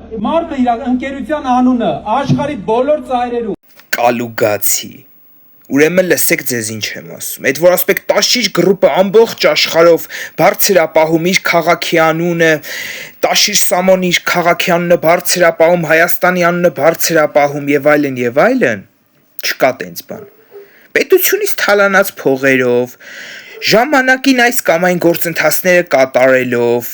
Մարդը իր ընկերության անունը աշխարհի բոլոր ծայրերում Կալուգացի։ Ուրեմն լսեք ձեզ ինչ եմ ասում։ Այդ որ ասպեք տաշիչ գրուպը ամբողջ աշխարհով բարձրապահում իր քաղաքի անունը, տաշիչ Սամոն իր քաղաքի անունը բարձրապահում, Հայաստանի անունը բարձրապահում եւ այլն, չկա տենց բան։ Պետությունից թալանած փողերով, ժամանակին այս կամ այն գործընթացները կատարելով,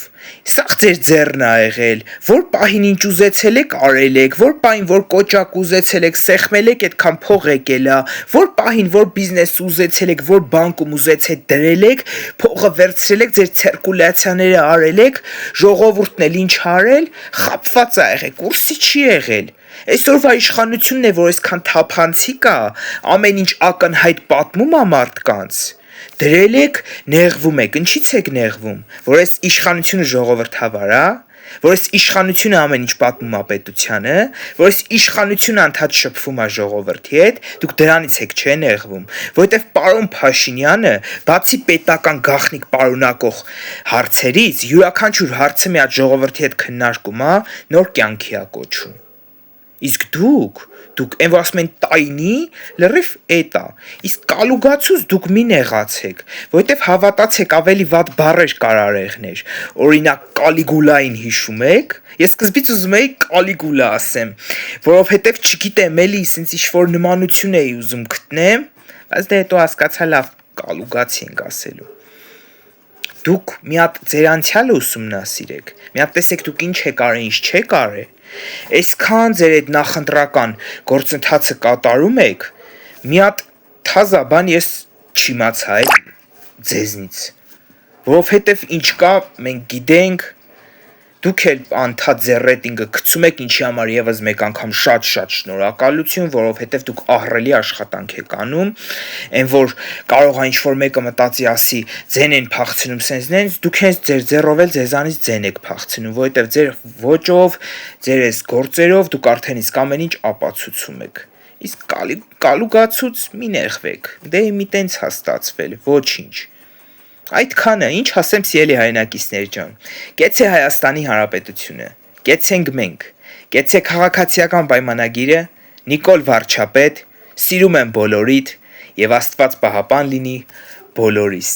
սա ձեր ձեռն ա եղել, որ պահին ինչ ուզեցել եք արել եք, որ պահին որ կոճակ ուզեցել եք սեղմել եք, այդքան փող եկել ա, որ պահին որ բիզնես ուզեցել եք, որ բանկում ուզեցեք դրել եք, փողը վերցրել եք, ձեր ցիրկուլյացիաները արել եք, ժողովուրդն էլ ինչ արել, խապված ա եղել, կուրսի չի եղել։ Այսօրվա իշխանությունն է, որ այսքան թափանցիկ ա, ամեն ինչ ակնհայտ պատմում ա մարդկանց։ Դրել եք, նեղվում եք, ինչից եք նեղվում, որ այս իշխանությունը ժողովրդավար ա, որ այս իշխանությունը ամեն ինչ պատմում ա պետությանը, որ այս իշխանությունը անդադ շփվում ա ժողովրդի հետ, դուք դրանից եք չէ նեղվում, որովհետև պարոն Փաշինյանը, բացի պետական գաղտնիք պարունակող հարցերից, յուրաքանչյուր հարցը մի հատ ժողովրդի հետ քննարկում ա, նոր կյանքի ա կոչում։ Իսկ դուք այն որ ասում են տայնի, լրիվ էդ ա, իսկ կալուգացուց դուք մի նեղացեք, որովհետև հավատացեք ավելի վատ բառեր կար արեղներ, օրինակ Կալիգուլային հիշում եք, ես սկզբից ուզում էի Կալիգուլա ասեմ, որովհետև չգիտեմ էլի, սենց ինչ-որ նմանություն էի ուզում գտնեմ, բայց դե հետո հասկացա լավ կալուգացի ենք ասելու։ Դուք մի հատ ձեր անցյալը ուսումնասիրեք, մի հատ տեսեք դուք ինչ եք արել, ինչ չեք արել, այսքան ձեր այդ նախընտրական գործընթացը կատարում եք, մի հատ թազա բան ես չիմացա ձեզնից, որովհետև ինչ կա, մենք գիտենք, դուք էլ անդադ ձեր ռեյտինգը գցում եք, ինչի համար եւս մեկ անգամ շատ շնորհակալություն, որովհետև դուք ահռելի աշխատանք եք անում, այն որ կարող է ինչ-որ մեկը մտածի ասի, ձեն են փախցնում սենց, դուք հենց ձեր ձեռով էլ ձեզանից ձեն եք փախցնում, որովհետև ձեր ոճով, ձեր այս գործերով դուք արդեն իսկ ամեն ինչ ապացուցում եք։ Իսկ կալուգացուց մի նեղվեք, դե մի տենց հաստատվել, ոչինչ։ Այդքանը, ինչ ասեմ սիրելի հայրենակիցներ ջան, կեցե Հայաստանի Հանրապետությունը, կեցենք մենք, կեցե քաղաքացիական պայմանագիրը, Նիկոլ Վարչապետ, սիրում եմ բոլորիդ եւ Աստված պահապան լինի բոլորիս։